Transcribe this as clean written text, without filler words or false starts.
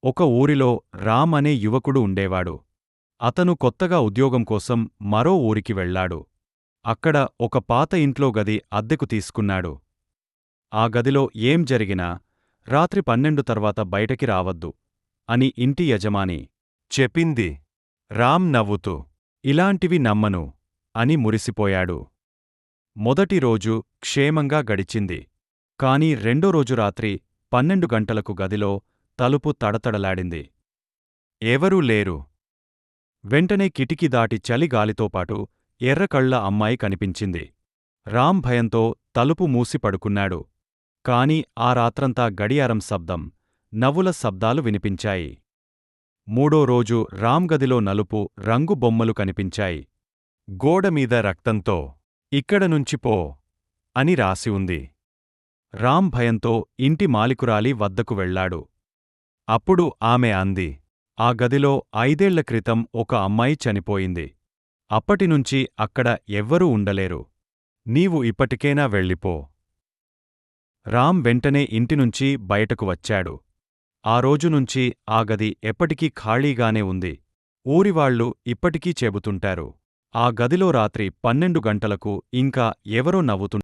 ఒక ఊరిలో రామ్ అనే యువకుడు ఉండేవాడు. అతను కొత్తగా ఉద్యోగం కోసం మరో ఊరికి వెళ్ళాడు. అక్కడ ఒక పాత ఇంట్లో గది అద్దెకు తీసుకున్నాడు. ఆ గదిలో ఏం జరిగినా రాత్రి 12 తర్వాత బయటకి రావద్దు అని ఇంటి యజమాని చెప్పింది. రామ్ నవ్వుతూ, ఇలాంటివి నమ్మను అని మురిసిపోయాడు. మొదటి రోజు క్షేమంగా గడిచింది. కాని రెండో రోజు రాత్రి 12 గంటలకు గదిలో తలుపు తడతడలాడింది. ఎవరూ లేరు. వెంటనే కిటికీ దాటి చలి గాలితోపాటు ఎర్రకళ్ళ అమ్మాయి కనిపించింది. రామ్ భయంతో తలుపు మూసి పడుకున్నాడు. కాని ఆ రాత్రంతా గడియారం శబ్దం, నవ్వుల శబ్దాలు వినిపించాయి. మూడో రోజు రామ్ గదిలో నలుపు రంగు బొమ్మలు కనిపించాయి. గోడమీద రక్తంతో ఇక్కడ నుంచి పో అని రాసి ఉంది. రామ్ భయంతో ఇంటి మాలికురాలి వద్దకు వెళ్ళాడు. అప్పుడు ఆమె అంది, ఆ గదిలో 5 ఏళ్ల క్రితం ఒక అమ్మాయి చనిపోయింది. అప్పటినుంచి అక్కడ ఎవ్వరూ ఉండలేరు. నీవు ఇప్పటికైనా వెళ్ళిపో. రామ్ వెంటనే ఇంటినుంచి బయటకు వచ్చాడు. ఆ రోజునుంచి ఆ గది ఎప్పటికీ ఖాళీగానే ఉంది. ఊరివాళ్ళు ఇప్పటికీ చెబుతుంటారు, ఆ గదిలో రాత్రి 12 గంటలకు ఇంకా ఎవరో నవ్వుతుంటారు.